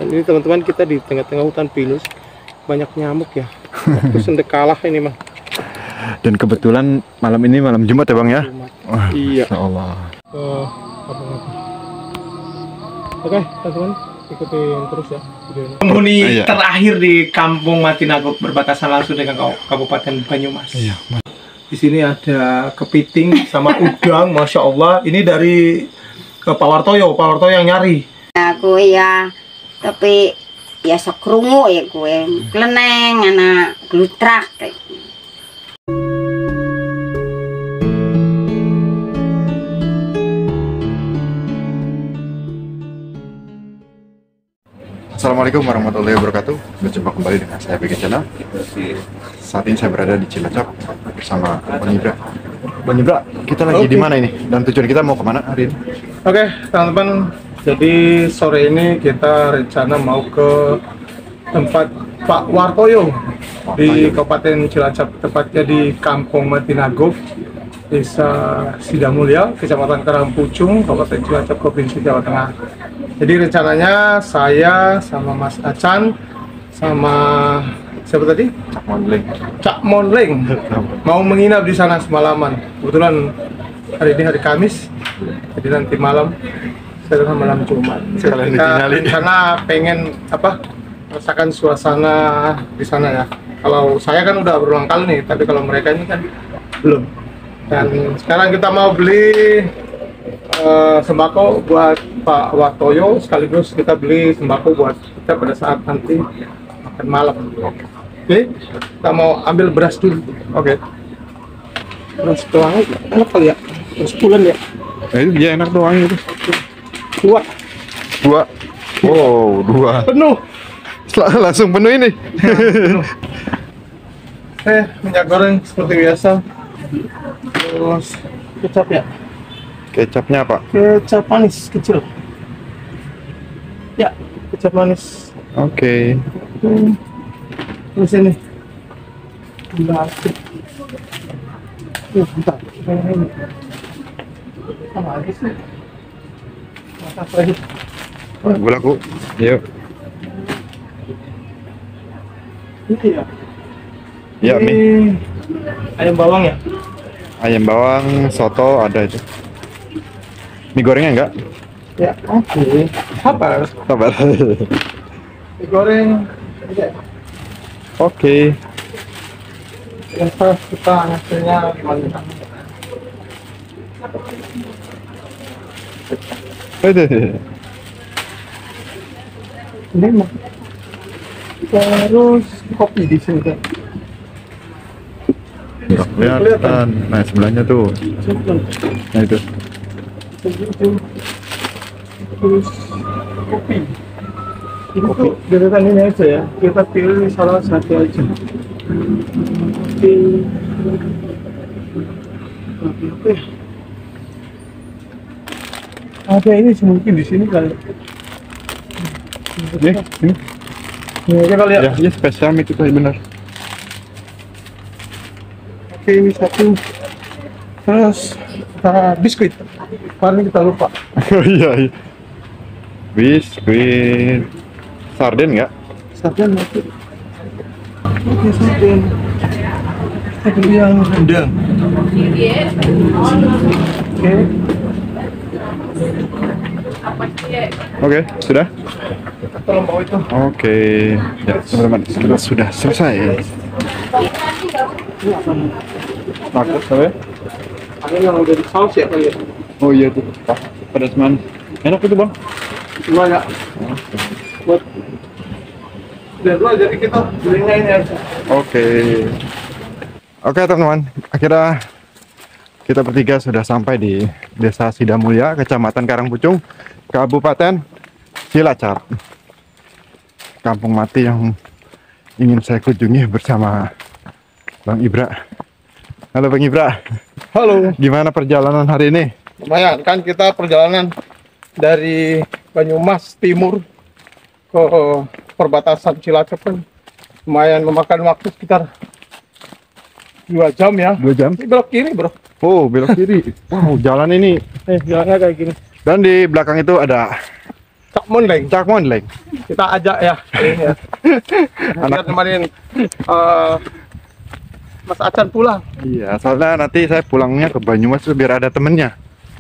Dan ini teman-teman, kita di tengah-tengah hutan pinus, banyak nyamuk ya. Waktu sendekalah ini mah. Dan kebetulan malam ini malam Jumat ya Bang ya? Wah, iya. Masya Allah. Oke teman-teman, ikutin terus ya videonya. Penghuni terakhir di Kampung Matinagop berbatasan langsung dengan Kabupaten Banyumas. Iya. Di sini ada kepiting sama udang, masya Allah. Ini dari Pak Wartoyo yang nyari. Aku ya, tapi ya sekrungu ya gue, kleneng, anak glutrak. Assalamualaikum warahmatullahi wabarakatuh. Berjumpa kembali dengan saya Begi Channel. Saat ini saya berada di Cilacap bersama Bang Ibra. Bang Ibra, kita lagi di mana ini? Dan tujuan kita mau kemana hari ini? Oke, teman-teman. Jadi sore ini kita rencana mau ke tempat Pak Wartoyo di Kabupaten Cilacap, tepatnya di Kampung Matinagop, Desa Sidamulya, Kecamatan Karangpucung, Kabupaten Cilacap, Provinsi Jawa Tengah. Jadi rencananya saya sama Mas Acan sama siapa tadi? Cak Monleng mau menginap di sana semalaman. Kebetulan hari ini hari Kamis, jadi nanti malam saya malam Jumat. Kita rencana pengen merasakan suasana di sana ya. Kalau saya kan udah berulang kali nih, tapi kalau mereka ini kan belum. Dan sekarang kita mau beli sembako buat Pak Wartoyo, sekaligus kita beli sembako buat kita pada saat nanti makan malam. Oke, kita mau ambil beras dulu. Oke. Beras doang enak kali ya? Beras bulan ya? Itu dia enak doang itu. Dua. Wow, dua. Penuh. Langsung penuh ini. Penuh. Minyak goreng seperti biasa. Terus kecap ya? Kecapnya apa? Kecap manis kecil. Ya, kecap manis. Oke. Terus ini. Bentar. Bentar. Ini. Sama aja sih. Masak lagi. Bulaku. Yuk. Ini ya. Ya, ini mie. Ayam bawang ya? Ayam bawang, soto ada itu. Mie gorengnya enggak? Ya, oke. Sabar. Mie goreng. Oke. Kita hasilnya gimana? Ini mah. Terus kopi di sini kan. Nggak kelihatan. Nah, sebelahnya tuh. Nah, itu. Terus kopi. Ini tuh deretan ini aja ya. Kita pilih salah satu aja. Kopi. Apa ya? Ada ini mungkin di sini kali. Ini. Ini aja kali ya. Ya, spesial mie itu benar. Oke, ini satu. Terus biskuit. Kemarin kita lupa. Oh iya. Biskuit. Sarden nggak? Sarden nanti. Oke, sarden. Kita beli yang rendang. Oke, sudah? Tolong bawa itu. Oke. Ya, teman-teman, sudah selesai. Takut sampai? Ada yang udah di saus ya kali ya? Oh iya tuh, pedas manis. Enak itu Bang? Dua ya? Buat dan dua, jadi kita belinya ini aja. Oke. Oke teman-teman, akhirnya kita bertiga sudah sampai di Desa Sidamulya, Kecamatan Karangpucung, Kabupaten Cilacap. Kampung mati yang ingin saya kunjungi bersama Bang Ibra. Halo Bang Ibra. Halo. Gimana perjalanan hari ini? Lumayan kan, kita perjalanan dari Banyumas Timur ke perbatasan Cilacap kan lumayan memakan waktu sekitar 2 jam ya. 2 jam? Ini belok kiri bro. Oh belok kiri. Wow, jalan ini. Jalannya kayak gini. Dan di belakang itu ada Cak Mondeng. Cak Mondeng. Kita ajak ya kali ini ya. Biar nemenin Mas Acan pulang. Iya, soalnya nanti saya pulangnya ke Banyumas biar ada temennya.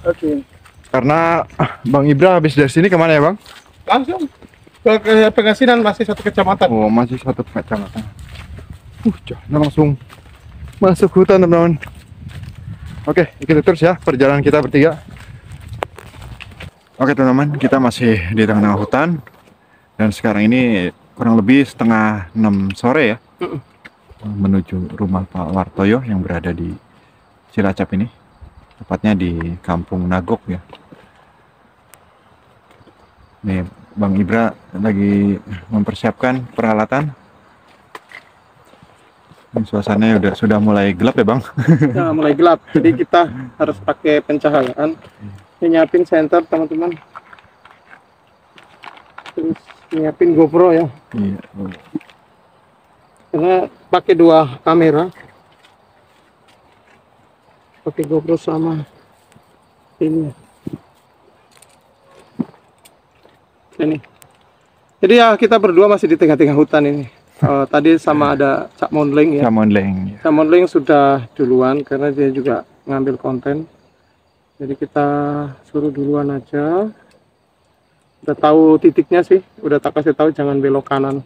Oke. Karena Bang Ibra habis dari sini kemana ya Bang? Langsung ke Pengasinan, masih satu kecamatan. Oh, masih satu kecamatan. Jangan langsung masuk hutan teman-teman. Oke, ikuti terus ya perjalanan kita bertiga. Oke teman-teman, kita masih di tengah-tengah hutan. Dan sekarang ini kurang lebih setengah 6 sore ya. Menuju rumah Pak Wartoyo yang berada di Cilacap ini. Tepatnya di Kampung Nagok ya. Nih, Bang Ibra lagi mempersiapkan peralatan. Ini suasananya sudah mulai gelap ya Bang? Ya, mulai gelap. Jadi kita harus pakai pencahayaan. Ini nyiapin senter teman-teman. Terus nyiapin GoPro ya. Iya. Karena pakai 2 kamera. Pakai GoPro sama ini. Ini. Jadi ya kita berdua masih di tengah-tengah hutan ini. Tadi sama ada Cak Mondeng ya. Cak Mondeng. Cak Mondeng sudah duluan karena dia juga ngambil konten. Jadi kita suruh duluan aja. Udah tahu titiknya sih, udah tak kasih tahu jangan belok kanan.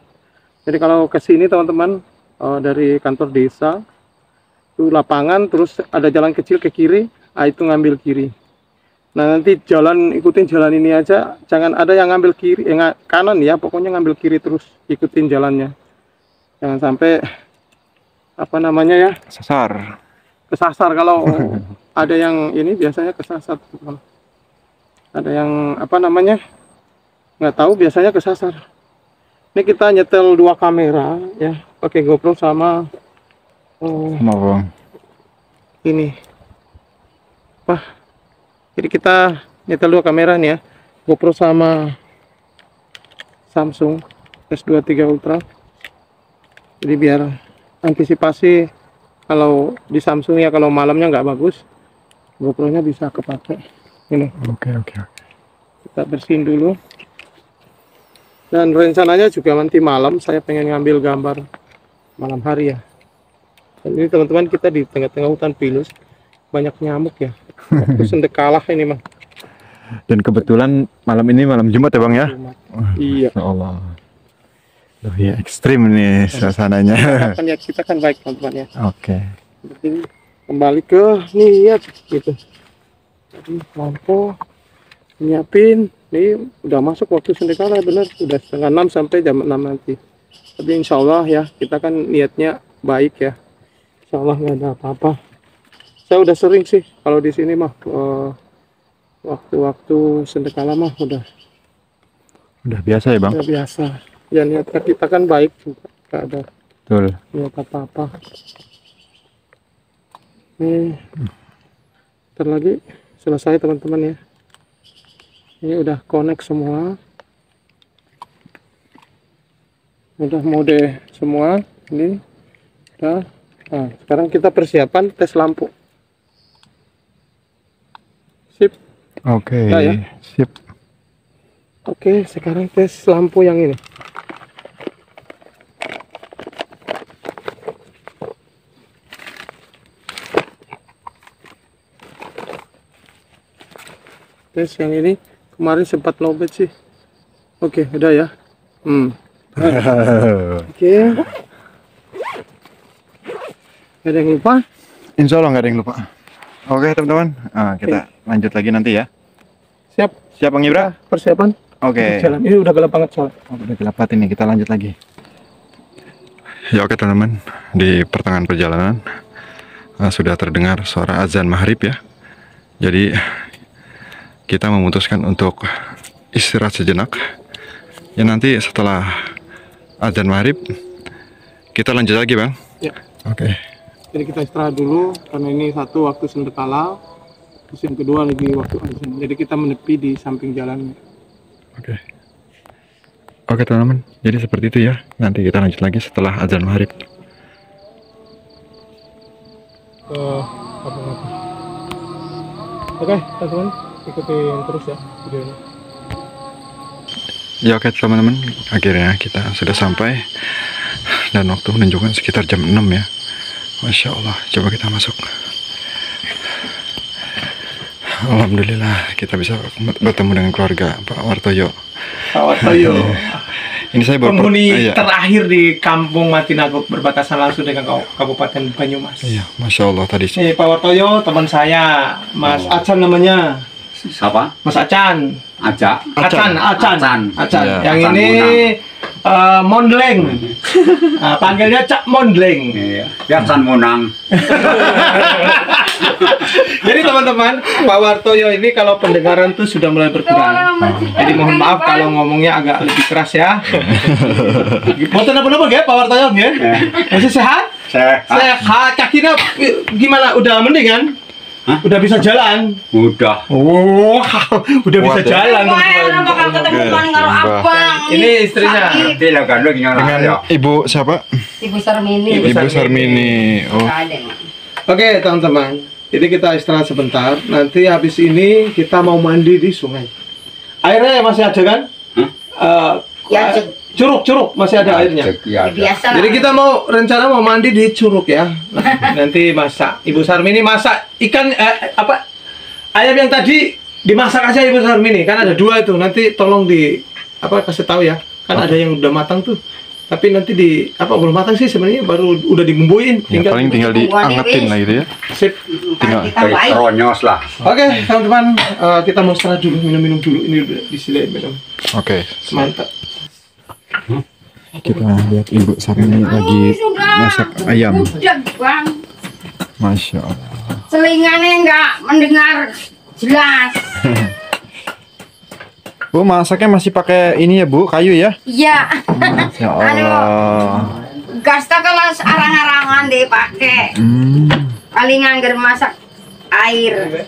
Jadi kalau ke sini teman-teman dari kantor desa itu lapangan, terus ada jalan kecil ke kiri, itu ngambil kiri. Nah nanti ikutin jalan ini aja, jangan ada yang ngambil kiri, kanan ya, pokoknya ngambil kiri terus, ikutin jalannya. Jangan sampai apa namanya ya, kesasar kalau ada yang ini biasanya kesasar. Ada yang apa namanya, nggak tahu biasanya kesasar. Ini kita nyetel 2 kamera ya, pakai GoPro sama Bang. ini. Jadi kita nyetel 2 kamera nih ya, GoPro sama Samsung S23 Ultra. Jadi biar antisipasi kalau di Samsung ya, kalau malamnya nggak bagus, GoPro-nya bisa kepake. Ini. Oke. Kita bersihin dulu. Dan rencananya juga nanti malam saya pengen ngambil gambar malam hari ya. Dan ini teman-teman, kita di tengah-tengah hutan pinus, banyak nyamuk ya. Waktu sendekalah ini mah. Dan kebetulan malam ini malam Jumat ya Bang ya? Iya. Ya Allah. Loh ya, ekstrim nih suasananya. Kan ya, kita kan baik teman-teman ya. Oke. Jadi kembali ke niat gitu. Jadi lampu nyiapin, ini udah masuk waktu sendekala bener, udah setengah 6 sampai jam 6 nanti. Tapi insya Allah ya, kita kan niatnya baik ya. Insya Allah nggak ada apa-apa. Saya udah sering sih kalau di sini mah waktu-waktu sendekala mah udah biasa ya Bang? udah biasa. Ya niat kita kan baik juga, nggak ada Betul. niat apa-apa. Nih, ntar lagi selesai teman-teman ya. Ini udah connect semua, udah mode semua. Ini udah. Nah, sekarang kita persiapan tes lampu. Sip. Oke. Nah, ya. Sip. Oke, sekarang tes lampu yang ini. Tes yang ini. Kemarin sempat lowbat sih. Oke, udah ya. Oke. Gak ada yang lupa? Insya Allah nggak ada yang lupa. Oke teman-teman, kita lanjut lagi nanti ya. Siap. Siap Bang Ibra? Persiapan. Oke. Jalan. Ini udah gelap banget soalnya. Udah gelap banget ini, kita lanjut lagi. Ya oke teman-teman, di pertengahan perjalanan sudah terdengar suara azan maghrib ya. Jadi kita memutuskan untuk istirahat sejenak. Ya nanti setelah azan maghrib kita lanjut lagi Bang. Ya. Oke. Jadi kita istirahat dulu karena ini satu waktu sendekala, terus yang kedua lagi waktu azan. Jadi kita menepi di samping jalan. Oke. Oke teman-teman, jadi seperti itu ya. Nanti kita lanjut lagi setelah azan maghrib. Oke teman-teman, ikutin terus ya videonya. Ya oke teman-teman, akhirnya kita sudah sampai dan waktu menunjukkan sekitar jam 6 ya. Masya Allah, coba kita masuk. Alhamdulillah kita bisa bertemu dengan keluarga Pak Wartoyo. Pak Wartoyo. Ini saya baru penghuni terakhir di Kampung Matinagok, berbatasan langsung dengan Kabupaten Banyumas. Iya, Masya Allah tadi. Nih Pak Wartoyo, teman saya, Mas Acan namanya. Siapa? Mas Acan. Acan. Ya. Yang Acan ini Mondleng. Panggilnya Cak Mondleng. Iya. Acan Monang. Jadi teman-teman, Pak Wartoyo ini kalau pendengaran tuh sudah mulai berkurang. Jadi mohon maaf kalau ngomongnya agak lebih keras ya. Boten apa-apa ya Pak Wartoyo ya? Masih sehat? Sehat. Kakinya gimana? Udah mending kan? Hah? Udah bisa jalan? Udah. Oh, udah bisa Kuat ya? jalan. Wah, bakal ketemu paling karo abang. Ini istrinya. Nanti lah kan lagi Dengan Ibu siapa? Ibu Sarmini. Ibu Sarmini. Oh, Ada. Oke teman-teman, jadi kita istirahat sebentar. Nanti habis ini kita mau mandi di sungai. Airnya masih ada kan? Ya, Curug masih ada airnya. biasa. Jadi kita rencana mau mandi di curug ya. Nanti masak. Ibu Sarmini masak ikan ayam yang tadi dimasak aja Ibu Sarmini. Kan ada 2 itu. Nanti tolong kasih tahu ya. Kan ada yang udah matang tuh. Tapi nanti belum matang sih sebenarnya, baru udah dibumbuin. ya, paling tinggal diangetin lah gitu ya. Sip. Tinggal. Kita baik. Ronyos lah. Oke, teman-teman, kita mau istirahat dulu, minum dulu. Ini udah disediain minum. Oke. Mantap. Kita lihat Ibu Sarmini lagi masak ayam. Udah, Bang. Masya Allah. Selingannya nggak mendengar jelas. Bu, masaknya masih pakai ini ya Bu, kayu ya? Iya. Ya Allah. Gas tak kalau arang-arangan dipakai. Paling anggar masak air.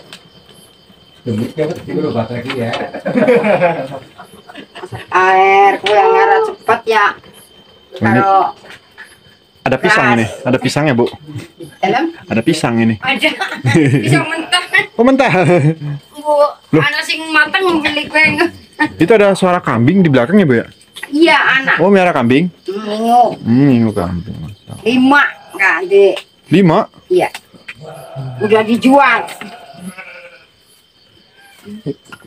Air kurang ngarat cepet ya. Kalau Ada pisang ini, ada pisangnya Bu. dalam Ada pisang ini. ada bisa mentah kan? Oh mentah. Bu, anak sing mateng beli kue. Itu ada suara kambing di belakang ya Bu ya? Iya anak. Oh miara kambing? Minggu Minggu kambing. 5 nggak dek. 5? Iya. Udah dijual.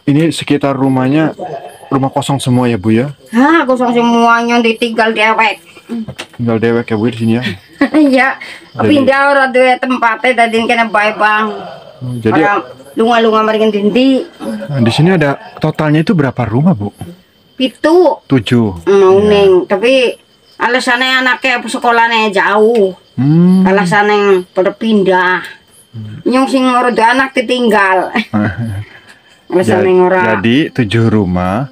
Ini sekitar rumahnya rumah kosong semua ya Bu ya? Hah, kosong semuanya ditinggal dewek. Tinggal dewek ya Bu di sini ya. Iya, pindah orang tuh tempatnya tadi kena baik bang. Jadi Orang lunga-lunga mereka dindi. di sini ada totalnya itu berapa rumah Bu? Pitu 7. mau neng, tapi alasannya anaknya sekolahnya jauh. Alasannya pada pindah. Nyong sing orang tuh anak ditinggal. Alasannya orang. Jadi 7 rumah.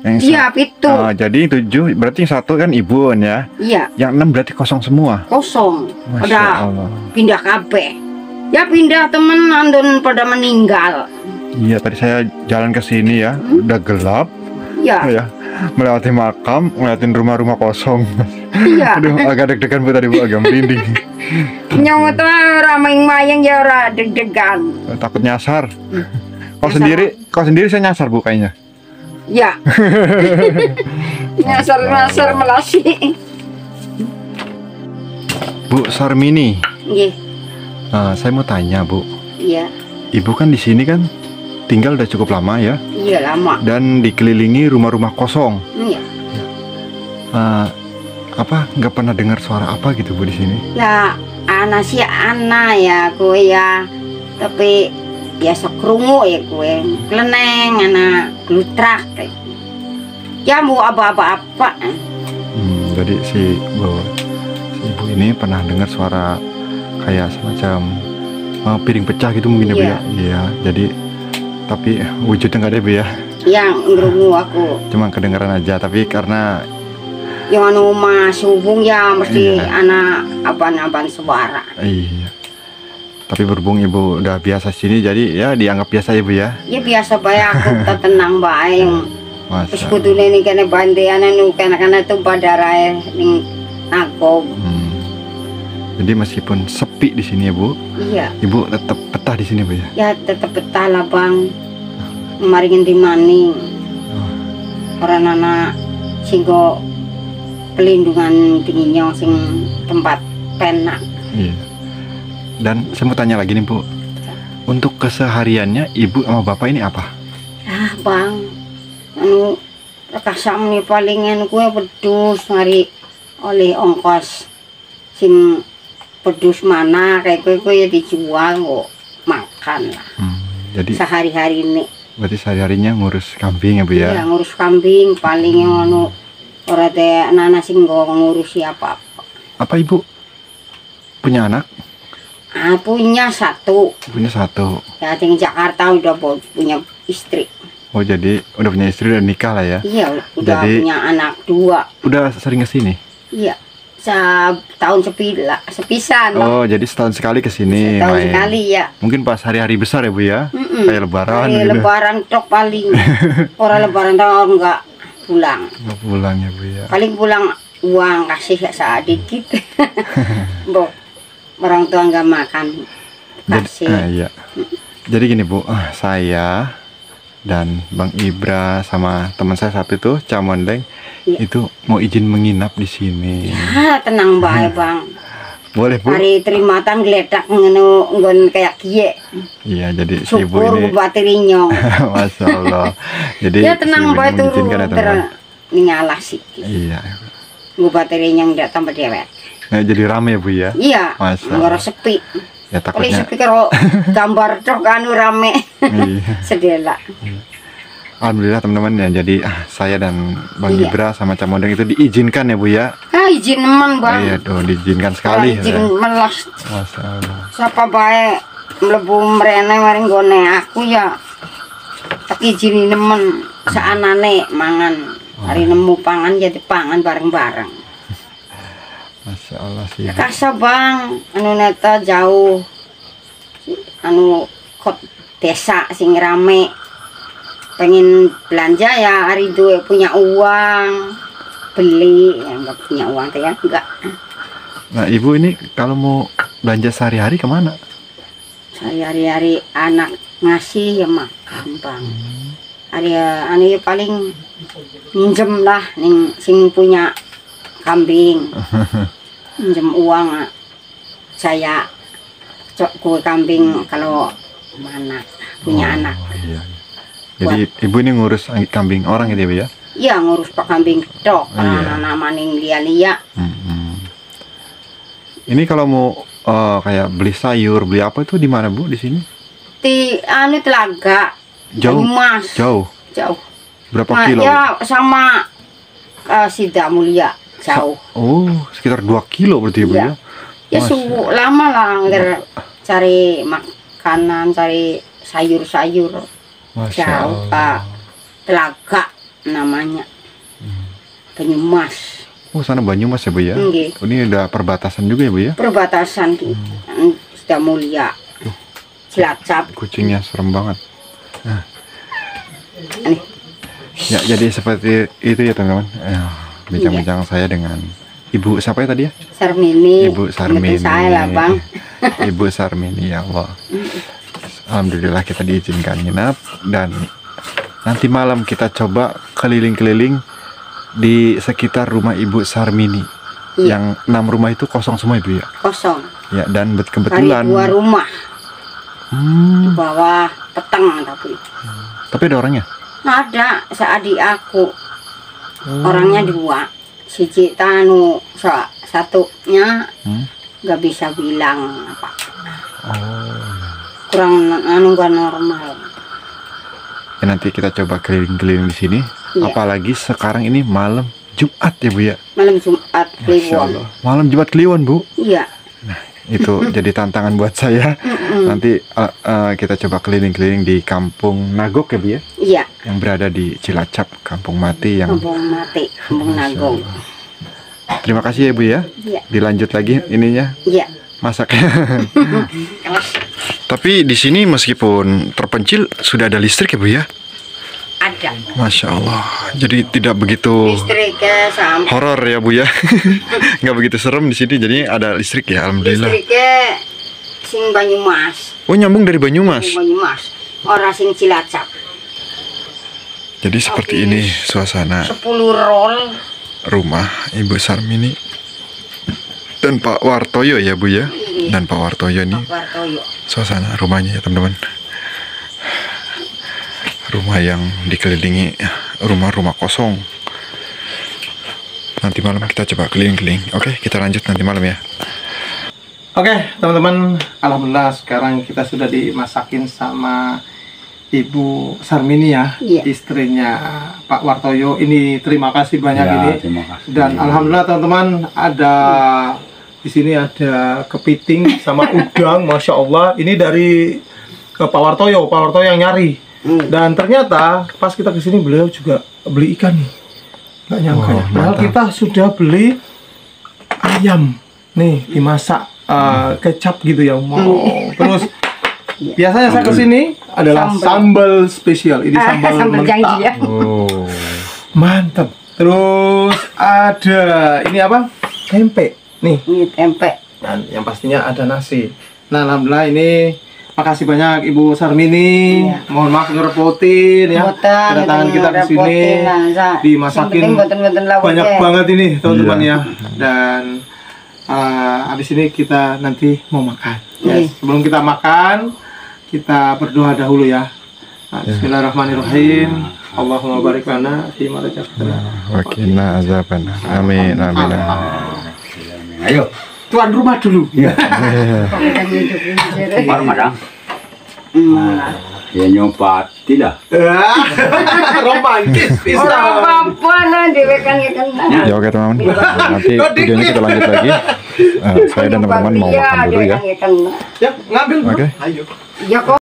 Yang Iya, pitu. jadi 7 berarti yang 1 kan ibu ya. Iya, Yang 6 berarti kosong semua. kosong. Masya Pada Allah. pindah kabeh. Ya pindah temen andon pada meninggal. Iya tadi saya jalan ke sini ya, udah gelap. Iya, Ya, melewati makam, ngeliatin rumah-rumah kosong. iya. Aduh, agak deg-degan Bu tadi Bu, agak merinding. Nyawa tuh orang mayang ya orang deg-degan. Takut nyasar. Kau sendiri saya nyasar Bu kayaknya. Ya. Nyasar-nyasar melasi. Bu Sarmini, Iya, saya mau tanya Bu, iya. Ibu kan di sini kan tinggal udah cukup lama ya, Iya lama. dan dikelilingi rumah-rumah kosong. Iya. Nggak pernah dengar suara apa gitu Bu di sini? Ya anak sih anak ya kue ya. Tapi ya sekrungu ya kue. Keleneng anak glutrak. Ya mau apa-apa. Jadi si ibu ini pernah dengar suara kayak semacam piring pecah gitu mungkin ya Bu ya? Iya. Jadi tapi wujudnya nggak ada Bu ya? Yang ngerungu aku. Cuma kedengaran aja. Tapi karena Yang anu mas hubung ya mesti Iya. anak aban-aban suara. iya. Tapi berhubung Ibu udah biasa sini, jadi ya dianggap biasa ya Bu ya? Ya biasa bae aku tak tenang bae. Terus Masa. kudune ini kena bandean anu kena tumpah darah ning aku. Jadi meskipun sepi di sini ya Bu, Iya, Ibu tetap betah di sini Bu ya? ya tetep betah lah bang. Maringin di maning. orang anak singgo pelindungan tingginya sing tempat penak. Iya. Dan saya mau tanya lagi nih Bu, untuk kesehariannya ibu sama bapak ini apa? Ah bang, anu kasam nih palingan gue pedus ngari oleh ongkos sing pedus mana kayak gue ya dijual kok makan lah. Jadi Sehari-hari ini. berarti sehari-harinya ngurus kambing ya Bu Iya ya? ngurus kambing paling yang anu ora teh nana sing ngurusi apa. Apa ibu punya anak? Ah punya satu. Punya satu. Ya di Jakarta udah punya istri. Oh jadi udah punya istri dan nikah lah ya? Iya udah Jadi- punya anak 2. Udah sering kesini? Iya. Tahun sepisan lah. Oh jadi setahun sekali kesini Setahun main. sekali ya. Mungkin pas hari-hari besar ya Bu ya? Mm-mm. Kayak lebaran Hari gitu. lebaran tok paling. Orang lebaran tok enggak pulang. Nggak pulang ya Bu ya? Paling pulang uang kasih sedikit. Bo, orang tua enggak makan. Kasih. Iya. Jadi gini Bu, saya dan Bang Ibra sama teman saya satu itu Camondeng Iya. itu mau izin menginap di sini. Ah, tenang bae, Bang. Boleh Bu? Hari terimatan geledak ngono nggon kayak kiye. Iya, jadi si Ibu Syukur ini baterinya. Masya Allah. Jadi Ya si tenang Ibu bae ini turu mengizinkan ya teman-teman. ningalah sikit. Iya. Gua baterinya ndak tambah dewek. Nah, jadi rame ya Bu ya? Iya, Masya ngora Allah. sepi. Ya Kalau takutnya. sepi karo gambar tok anu rame. Iya. Sedela. Alhamdulillah teman-teman ya. Jadi saya dan Bang Iya. Ibra sama Camondeng itu diizinkan ya Bu ya? Ah, izin men, Bang. Iya tuh diizinkan Kalau sekali. izin Ya. melas. Masya Allah. Siapa bae mlebu mrene maring gone aku ya. Tak izin nemen saanane mangan. Hari nemu pangan jadi pangan bareng-bareng. Masya Allah sih. Kasa Bang, anu neta jauh. Anu kot desa sing rame. Pengen belanja ya hari itu punya uang. Beli ya enggak punya uang teh ya enggak. Nah Ibu ini kalau mau belanja sehari-hari kemana? Hari-hari anak ngasih ya makan Bang. Hari anu ya paling minjem lah ning sing punya kambing. Minjem uang saya kue kambing kalau mana punya anak. Iya. Jadi Ibu ini ngurus kambing orang gitu ya Bu ya? Iya ngurus pak kambing tok Iya. anak maning lia-lia. Ini kalau mau kayak beli sayur, beli apa itu di mana Bu di sini? Di anu telaga. Jauh? Mas. Jauh. Jauh. Berapa Nah, kilo? ya sama Sida Mulia jauh. Oh, sekitar 2 kilo berarti ya Bu Iya. ya? Ya Masya- subuh lama lah ngger cari makanan, cari sayur-sayur. Masya Jauh Allah. Pak. Telaga namanya. Banyumas. Oh, sana Banyumas ya Bu ya? Nggih. Ini udah perbatasan juga ya Bu ya? Perbatasan di Sida Mulia. Cilacap. Kucingnya serem banget. Ini. Ya, jadi seperti itu ya teman-teman. Bincang-bincang saya dengan Ibu siapa ya tadi ya? Sarmini. Ibu Sarmini. Ngerti saya lah Bang. Ibu Sarmini ya Allah. Alhamdulillah kita diizinkan nginap dan nanti malam kita coba keliling-keliling di sekitar rumah Ibu Sarmini. Iya. Yang 6 rumah itu kosong semua Ibu ya. Kosong. Ya dan Hari kebetulan 2 rumah. Di Hmm, bawah peteng tapi ada orangnya. ada seadik aku orangnya 2 siji tanu satunya Hmm? nggak bisa bilang apa Oh. kurang anu nggak normal. Ya, nanti kita coba keliling-keliling di sini. Iya. Apalagi sekarang ini malam Jumat ya Bu ya. Malam Jumat Masya Kliwon. Allah. Malam Jumat Kliwon Bu. Iya. Itu jadi tantangan buat saya. Nanti kita coba keliling-keliling di Kampung Nagok ya Bu ya. Iya. Yang berada di Cilacap, Kampung Mati yang Kampung Mati, Kampung Nagong. terima kasih ya Bu ya. Iya. Dilanjut lagi ininya Iya. masaknya. Tapi di sini meskipun terpencil sudah ada listrik ya Bu ya. Ada. Masya Allah. Jadi tidak begitu Listriknya sampai. horor ya Bu ya. Nggak begitu serem di sini. Jadi ada listrik ya. Alhamdulillah. Listriknya sing Banyumas. Oh nyambung dari Banyumas. Banyumas. Orang sing Cilacap. Jadi seperti ini suasana 10 roll. rumah Ibu Sarmini dan Pak Wartoyo ya Bu ya. Dan Pak Wartoyo ini Wartoyo. suasana rumahnya ya teman-teman. Rumah yang dikelilingi rumah-rumah kosong. Nanti malam kita coba keliling-keliling. Oke, kita lanjut nanti malam ya. Oke, teman-teman, alhamdulillah sekarang kita sudah dimasakin sama Ibu Sarmini ya, Iya. istrinya Pak Wartoyo. Ini terima kasih banyak Ya, ini. terima kasih. Dan alhamdulillah teman-teman ada di sini ada kepiting sama udang, masya Allah. Ini dari Pak Wartoyo yang nyari. Dan ternyata pas kita kesini beliau juga beli ikan nih. Nggak nyangka ya. Padahal mantap. kita sudah beli ayam nih dimasak kecap gitu ya. Wow. Terus biasanya saya kesini adalah sambal spesial. Ini sambal Sambal janji ya. mentah. Oh. Mantap. Terus ada ini apa? Tempe. Nih. Ini tempe. Dan yang pastinya ada nasi. Nah, alhamdulillah ini makasih banyak Ibu Sarmini. Iya. Mohon maaf ngerepotin ya. Kedatangan kita ke sini dimasakin banyak banget ini teman-teman ya. Dan habis ini kita nanti mau makan. Ya, Iya. sebelum kita makan, kita berdoa dahulu ya. Nah, bismillahirrahmanirrahim. Allahumma barik lana fi ma razaqtana. Wakina azaban. Amin amin. Ayo. Tuan rumah dulu. Baru madang. Ya nyopati lah. Romantis Orang bisa. apa-apa nah dewe kan ya kena. Ya oke teman-teman. Nanti videonya kita lanjut lagi. Saya dan teman-teman mau makan dulu ya. Ya, ngambil. Oke. Ayo. Ya kok